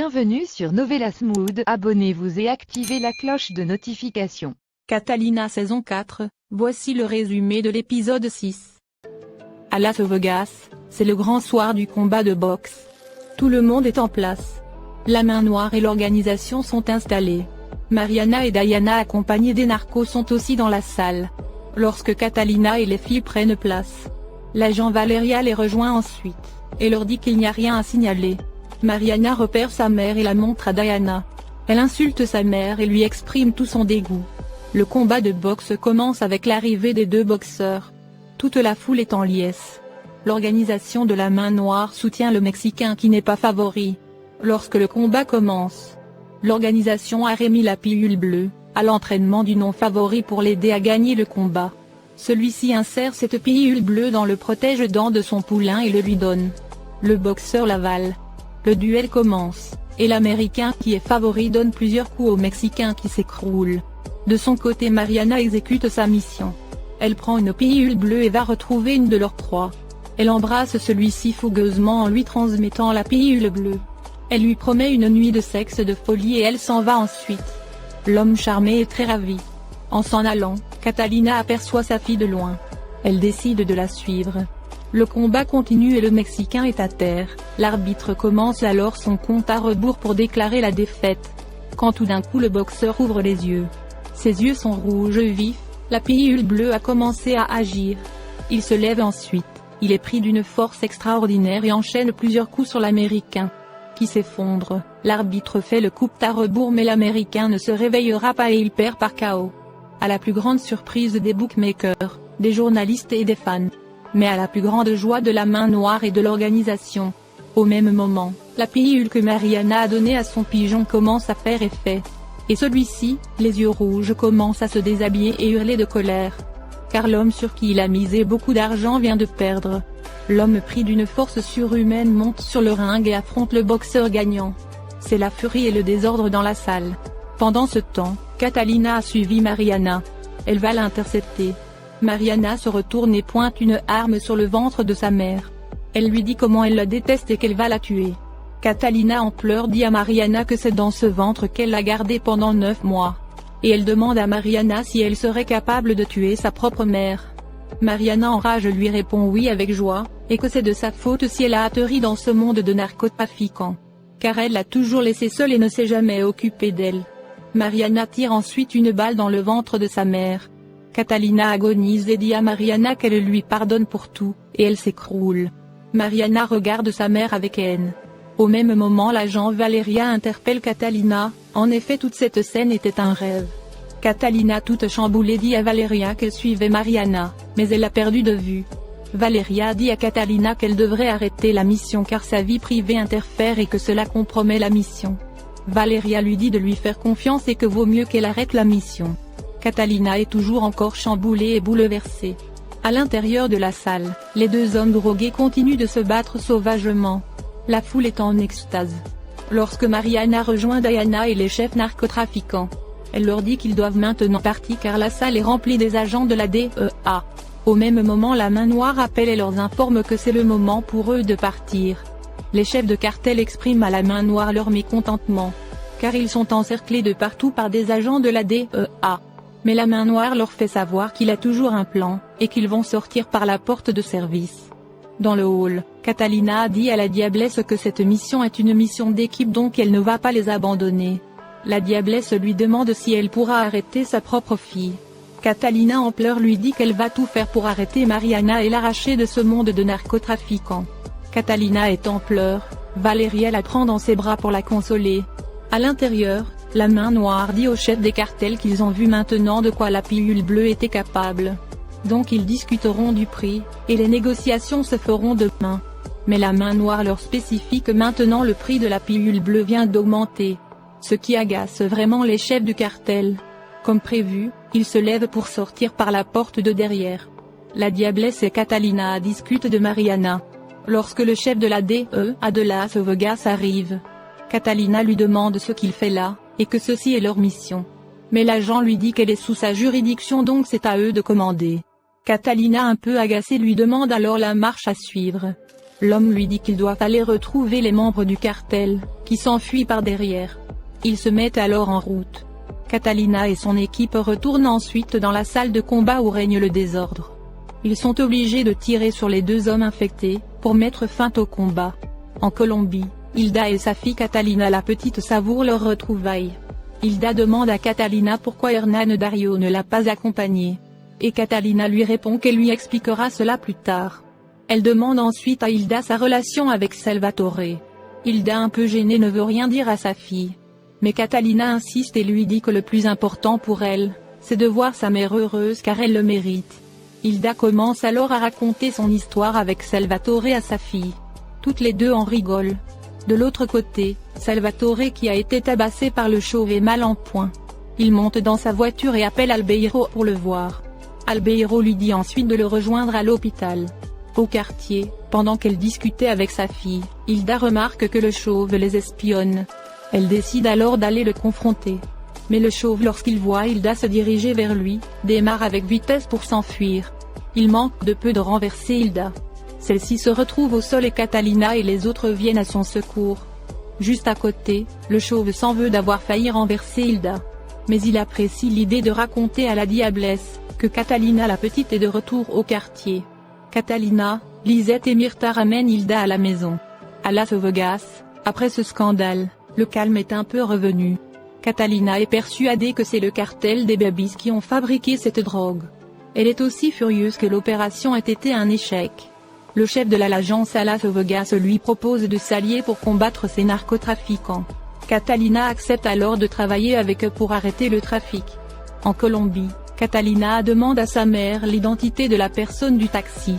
Bienvenue sur Novelas Mood, abonnez-vous et activez la cloche de notification. Catalina saison 4, voici le résumé de l'épisode 6. À Las Vegas, c'est le grand soir du combat de boxe. Tout le monde est en place. La main noire et l'organisation sont installés. Mariana et Diana accompagnées des narcos sont aussi dans la salle. Lorsque Catalina et les filles prennent place, l'agent Valeria les rejoint ensuite, et leur dit qu'il n'y a rien à signaler. Mariana repère sa mère et la montre à Diana. Elle insulte sa mère et lui exprime tout son dégoût. Le combat de boxe commence avec l'arrivée des deux boxeurs. Toute la foule est en liesse. L'organisation de la main noire soutient le Mexicain qui n'est pas favori. Lorsque le combat commence, l'organisation a remis la pilule bleue à l'entraînement du non favori pour l'aider à gagner le combat. Celui-ci insère cette pilule bleue dans le protège-dents de son poulain et le lui donne. Le boxeur l'avale. Le duel commence, et l'Américain qui est favori donne plusieurs coups au Mexicain qui s'écroule. De son côté, Mariana exécute sa mission. Elle prend une pilule bleue et va retrouver une de leurs proies. Elle embrasse celui-ci fougueusement en lui transmettant la pilule bleue. Elle lui promet une nuit de sexe de folie et elle s'en va ensuite. L'homme charmé est très ravi. En s'en allant, Catalina aperçoit sa fille de loin. Elle décide de la suivre. Le combat continue et le Mexicain est à terre. L'arbitre commence alors son compte à rebours pour déclarer la défaite. Quand tout d'un coup le boxeur ouvre les yeux. Ses yeux sont rouges vifs, la pilule bleue a commencé à agir. Il se lève ensuite, il est pris d'une force extraordinaire et enchaîne plusieurs coups sur l'Américain, qui s'effondre. L'arbitre fait le coup à rebours mais l'Américain ne se réveillera pas et il perd par KO. À la plus grande surprise des bookmakers, des journalistes et des fans. Mais à la plus grande joie de la main noire et de l'organisation. Au même moment, la pilule que Mariana a donnée à son pigeon commence à faire effet. Et celui-ci, les yeux rouges, commence à se déshabiller et hurler de colère. Car l'homme sur qui il a misé beaucoup d'argent vient de perdre. L'homme pris d'une force surhumaine monte sur le ring et affronte le boxeur gagnant. C'est la furie et le désordre dans la salle. Pendant ce temps, Catalina a suivi Mariana. Elle va l'intercepter. Mariana se retourne et pointe une arme sur le ventre de sa mère. Elle lui dit comment elle la déteste et qu'elle va la tuer. Catalina en pleurs dit à Mariana que c'est dans ce ventre qu'elle l'a gardé pendant 9 mois. Et elle demande à Mariana si elle serait capable de tuer sa propre mère. Mariana en rage lui répond oui avec joie, et que c'est de sa faute si elle a atterri dans ce monde de narcotrafiquants. Car elle l'a toujours laissée seule et ne s'est jamais occupée d'elle. Mariana tire ensuite une balle dans le ventre de sa mère. Catalina agonise et dit à Mariana qu'elle lui pardonne pour tout, et elle s'écroule. Mariana regarde sa mère avec haine. Au même moment l'agent Valeria interpelle Catalina, en effet toute cette scène était un rêve. Catalina toute chamboulée dit à Valeria qu'elle suivait Mariana, mais elle l'a perdue de vue. Valeria dit à Catalina qu'elle devrait arrêter la mission car sa vie privée interfère et que cela compromet la mission. Valeria lui dit de lui faire confiance et que vaut mieux qu'elle arrête la mission. Catalina est toujours encore chamboulée et bouleversée. À l'intérieur de la salle, les deux hommes drogués continuent de se battre sauvagement. La foule est en extase. Lorsque Mariana rejoint Diana et les chefs narcotrafiquants, elle leur dit qu'ils doivent maintenant partir car la salle est remplie des agents de la DEA. Au même moment la main noire appelle et leur informe que c'est le moment pour eux de partir. Les chefs de cartel expriment à la main noire leur mécontentement, car ils sont encerclés de partout par des agents de la DEA. Mais la main noire leur fait savoir qu'il a toujours un plan, et qu'ils vont sortir par la porte de service. Dans le hall, Catalina a dit à la diablesse que cette mission est une mission d'équipe donc elle ne va pas les abandonner. La diablesse lui demande si elle pourra arrêter sa propre fille. Catalina en pleurs lui dit qu'elle va tout faire pour arrêter Mariana et l'arracher de ce monde de narcotrafiquants. Catalina est en pleurs, Valeria la prend dans ses bras pour la consoler. À l'intérieur, la main noire dit au chef des cartels qu'ils ont vu maintenant de quoi la pilule bleue était capable. Donc ils discuteront du prix, et les négociations se feront demain. Mais la main noire leur spécifie que maintenant le prix de la pilule bleue vient d'augmenter. Ce qui agace vraiment les chefs du cartel. Comme prévu, ils se lèvent pour sortir par la porte de derrière. La diablesse et Catalina discutent de Mariana. Lorsque le chef de la DEA de Las Vegas arrive, Catalina lui demande ce qu'il fait là, et que ceci est leur mission. Mais l'agent lui dit qu'elle est sous sa juridiction donc c'est à eux de commander. Catalina un peu agacée lui demande alors la marche à suivre. L'homme lui dit qu'il doit aller retrouver les membres du cartel, qui s'enfuient par derrière. Ils se mettent alors en route. Catalina et son équipe retournent ensuite dans la salle de combat où règne le désordre. Ils sont obligés de tirer sur les 2 hommes infectés, pour mettre fin au combat. En Colombie, Hilda et sa fille Catalina la petite savourent leur retrouvaille. Hilda demande à Catalina pourquoi Hernán Dario ne l'a pas accompagnée. Et Catalina lui répond qu'elle lui expliquera cela plus tard. Elle demande ensuite à Hilda sa relation avec Salvatore. Hilda, un peu gênée, ne veut rien dire à sa fille. Mais Catalina insiste et lui dit que le plus important pour elle, c'est de voir sa mère heureuse car elle le mérite. Hilda commence alors à raconter son histoire avec Salvatore à sa fille. Toutes les 2 en rigolent. De l'autre côté, Salvatore qui a été tabassé par le chauve est mal en point. Il monte dans sa voiture et appelle Albeiro pour le voir. Albeiro lui dit ensuite de le rejoindre à l'hôpital. Au quartier, pendant qu'elle discutait avec sa fille, Hilda remarque que le chauve les espionne. Elle décide alors d'aller le confronter. Mais le chauve, lorsqu'il voit Hilda se diriger vers lui, démarre avec vitesse pour s'enfuir. Il manque de peu de renverser Hilda. Celle-ci se retrouve au sol et Catalina et les autres viennent à son secours. Juste à côté, le chauve s'en veut d'avoir failli renverser Hilda. Mais il apprécie l'idée de raconter à la diablesse que Catalina la petite est de retour au quartier. Catalina, Lisette et Myrta ramènent Hilda à la maison. À Las Vegas, après ce scandale, le calme est un peu revenu. Catalina est persuadée que c'est le cartel des Babies qui ont fabriqué cette drogue. Elle est aussi furieuse que l'opération ait été un échec. Le chef de l'agence à Las Vegas lui propose de s'allier pour combattre ces narcotrafiquants. Catalina accepte alors de travailler avec eux pour arrêter le trafic. En Colombie, Catalina demande à sa mère l'identité de la personne du taxi.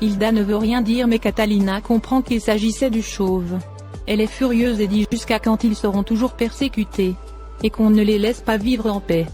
Hilda ne veut rien dire mais Catalina comprend qu'il s'agissait du chauve. Elle est furieuse et dit jusqu'à quand ils seront toujours persécutés. Et qu'on ne les laisse pas vivre en paix.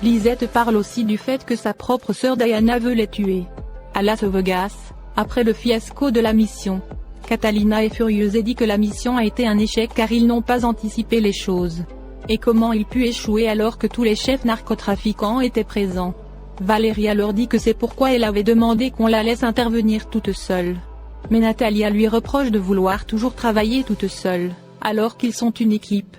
Lisette parle aussi du fait que sa propre sœur Diana veut les tuer. À Las Vegas, après le fiasco de la mission, Catalina est furieuse et dit que la mission a été un échec car ils n'ont pas anticipé les choses. Et comment il put échouer alors que tous les chefs narcotrafiquants étaient présents. Valeria leur dit que c'est pourquoi elle avait demandé qu'on la laisse intervenir toute seule. Mais Natalia lui reproche de vouloir toujours travailler toute seule, alors qu'ils sont une équipe.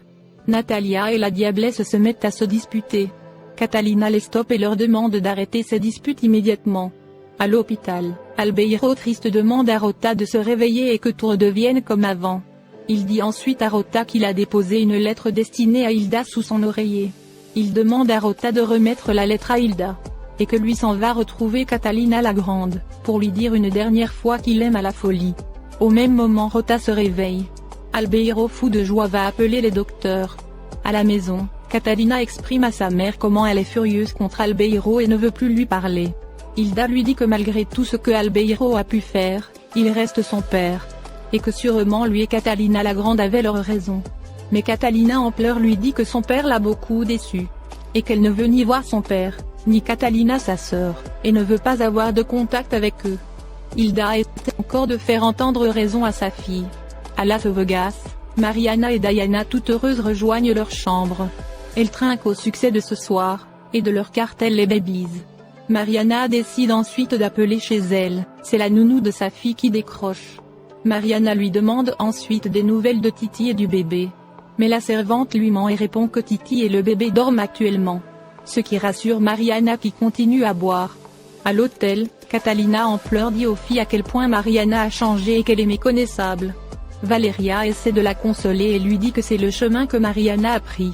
Natalia et la diablesse se mettent à se disputer. Catalina les stoppe et leur demande d'arrêter ces disputes immédiatement. À l'hôpital, Albeiro triste demande à Rota de se réveiller et que tout redevienne comme avant. Il dit ensuite à Rota qu'il a déposé une lettre destinée à Hilda sous son oreiller. Il demande à Rota de remettre la lettre à Hilda. Et que lui s'en va retrouver Catalina la Grande, pour lui dire une dernière fois qu'il l'aime à la folie. Au même moment Rota se réveille. Albeiro fou de joie va appeler les docteurs. À la maison, Catalina exprime à sa mère comment elle est furieuse contre Albeiro et ne veut plus lui parler. Hilda lui dit que malgré tout ce que Albeiro a pu faire, il reste son père. Et que sûrement lui et Catalina la Grande avaient leur raison. Mais Catalina en pleurs lui dit que son père l'a beaucoup déçue. Et qu'elle ne veut ni voir son père, ni Catalina sa sœur, et ne veut pas avoir de contact avec eux. Hilda essaie encore de faire entendre raison à sa fille. À Las Vegas, Mariana et Diana toutes heureuses rejoignent leur chambre. Elles trinquent au succès de ce soir, et de leur cartel les Babies. Mariana décide ensuite d'appeler chez elle, c'est la nounou de sa fille qui décroche. Mariana lui demande ensuite des nouvelles de Titi et du bébé. Mais la servante lui ment et répond que Titi et le bébé dorment actuellement. Ce qui rassure Mariana qui continue à boire. À l'hôtel, Catalina en pleurs dit aux filles à quel point Mariana a changé et qu'elle est méconnaissable. Valeria essaie de la consoler et lui dit que c'est le chemin que Mariana a pris.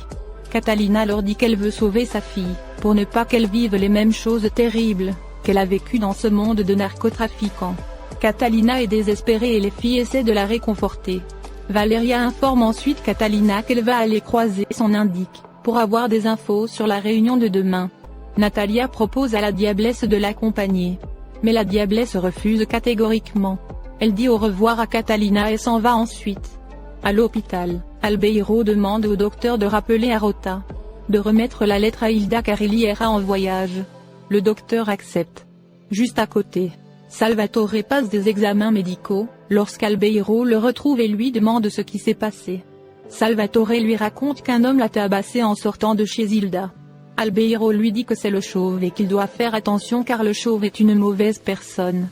Catalina leur dit qu'elle veut sauver sa fille, pour ne pas qu'elle vive les mêmes choses terribles qu'elle a vécues dans ce monde de narcotrafiquants. Catalina est désespérée et les filles essaient de la réconforter. Valeria informe ensuite Catalina qu'elle va aller croiser son indique, pour avoir des infos sur la réunion de demain. Natalia propose à la diablesse de l'accompagner. Mais la diablesse refuse catégoriquement. Elle dit au revoir à Catalina et s'en va ensuite. À l'hôpital, Albeiro demande au docteur de rappeler à Rota de remettre la lettre à Hilda car il ira en voyage. Le docteur accepte. Juste à côté, Salvatore passe des examens médicaux, lorsqu'Albeiro le retrouve et lui demande ce qui s'est passé. Salvatore lui raconte qu'un homme l'a tabassé en sortant de chez Hilda. Albeiro lui dit que c'est le chauve et qu'il doit faire attention car le chauve est une mauvaise personne.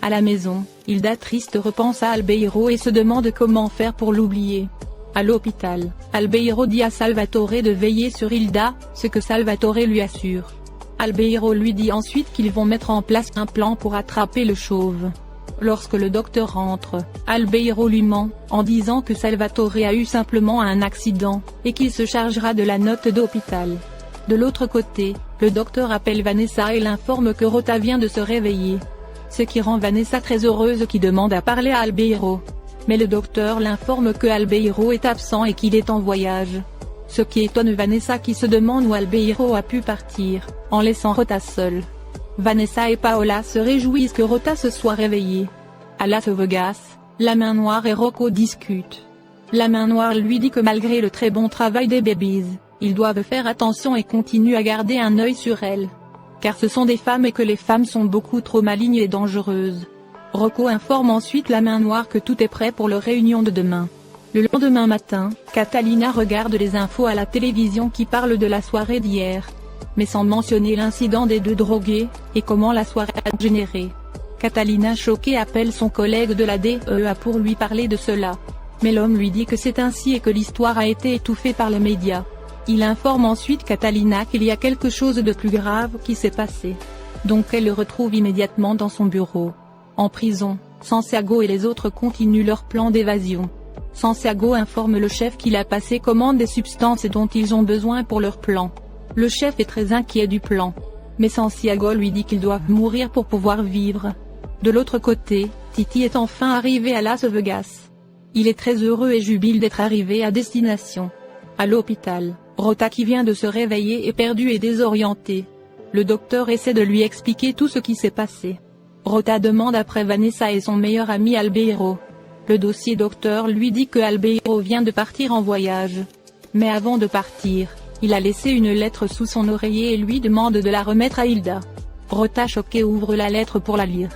À la maison, Hilda triste repense à Albeiro et se demande comment faire pour l'oublier. À l'hôpital, Albeiro dit à Salvatore de veiller sur Hilda, ce que Salvatore lui assure. Albeiro lui dit ensuite qu'ils vont mettre en place un plan pour attraper le chauve. Lorsque le docteur rentre, Albeiro lui ment, en disant que Salvatore a eu simplement un accident, et qu'il se chargera de la note d'hôpital. De l'autre côté, le docteur appelle Vanessa et l'informe que Rota vient de se réveiller. Ce qui rend Vanessa très heureuse qui demande à parler à Albeiro. Mais le docteur l'informe que Albeiro est absent et qu'il est en voyage. Ce qui étonne Vanessa qui se demande où Albeiro a pu partir, en laissant Rota seule. Vanessa et Paola se réjouissent que Rota se soit réveillée. À Las Vegas, la main noire et Rocco discutent. La main noire lui dit que malgré le très bon travail des babies, ils doivent faire attention et continuent à garder un œil sur elles. Car ce sont des femmes et que les femmes sont beaucoup trop malignes et dangereuses. Rocco informe ensuite la main noire que tout est prêt pour leur réunion de demain. Le lendemain matin, Catalina regarde les infos à la télévision qui parlent de la soirée d'hier. Mais sans mentionner l'incident des deux drogués, et comment la soirée a dégénéré. Catalina choquée appelle son collègue de la DEA pour lui parler de cela. Mais l'homme lui dit que c'est ainsi et que l'histoire a été étouffée par les médias. Il informe ensuite Catalina qu'il y a quelque chose de plus grave qui s'est passé. Donc elle le retrouve immédiatement dans son bureau. En prison, Santiago et les autres continuent leur plan d'évasion. Santiago informe le chef qu'il a passé commande des substances dont ils ont besoin pour leur plan. Le chef est très inquiet du plan. Mais Santiago lui dit qu'ils doivent mourir pour pouvoir vivre. De l'autre côté, Titi est enfin arrivé à Las Vegas. Il est très heureux et jubile d'être arrivé à destination. À l'hôpital, Rota qui vient de se réveiller est perdu et désorienté. Le docteur essaie de lui expliquer tout ce qui s'est passé. Rota demande après Vanessa et son meilleur ami Albeiro. Le dossier docteur lui dit que Albeiro vient de partir en voyage. Mais avant de partir, il a laissé une lettre sous son oreiller et lui demande de la remettre à Hilda. Rota choqué ouvre la lettre pour la lire.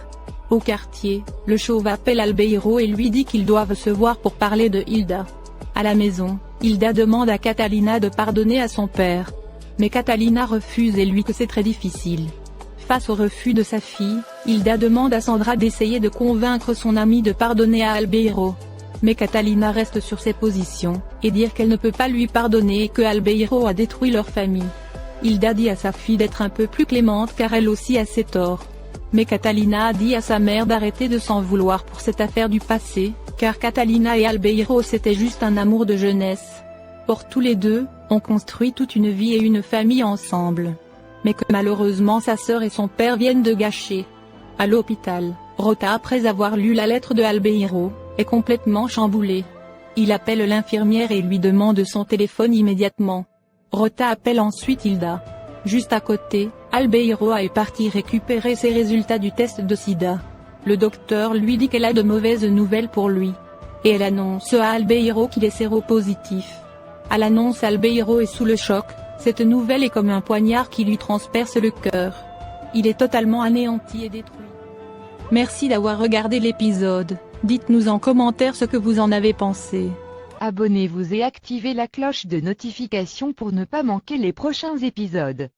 Au quartier, le chauve appelle Albeiro et lui dit qu'ils doivent se voir pour parler de Hilda. À la maison, Hilda demande à Catalina de pardonner à son père. Mais Catalina refuse et lui que c'est très difficile. Face au refus de sa fille, Hilda demande à Sandra d'essayer de convaincre son amie de pardonner à Albeiro. Mais Catalina reste sur ses positions, et dire qu'elle ne peut pas lui pardonner et que Albeiro a détruit leur famille. Hilda dit à sa fille d'être un peu plus clémente car elle aussi a ses torts. Mais Catalina a dit à sa mère d'arrêter de s'en vouloir pour cette affaire du passé, car Catalina et Albeiro c'était juste un amour de jeunesse. Or tous les deux, ont construit toute une vie et une famille ensemble. Mais que malheureusement sa sœur et son père viennent de gâcher. À l'hôpital, Rota après avoir lu la lettre de Albeiro, est complètement chamboulé. Il appelle l'infirmière et lui demande son téléphone immédiatement. Rota appelle ensuite Hilda. Juste à côté, Albeiro est parti récupérer ses résultats du test de sida. Le docteur lui dit qu'elle a de mauvaises nouvelles pour lui. Et elle annonce à Albeiro qu'il est séropositif. À l'annonce, Albeiro est sous le choc, cette nouvelle est comme un poignard qui lui transperce le cœur. Il est totalement anéanti et détruit. Merci d'avoir regardé l'épisode. Dites-nous en commentaire ce que vous en avez pensé. Abonnez-vous et activez la cloche de notification pour ne pas manquer les prochains épisodes.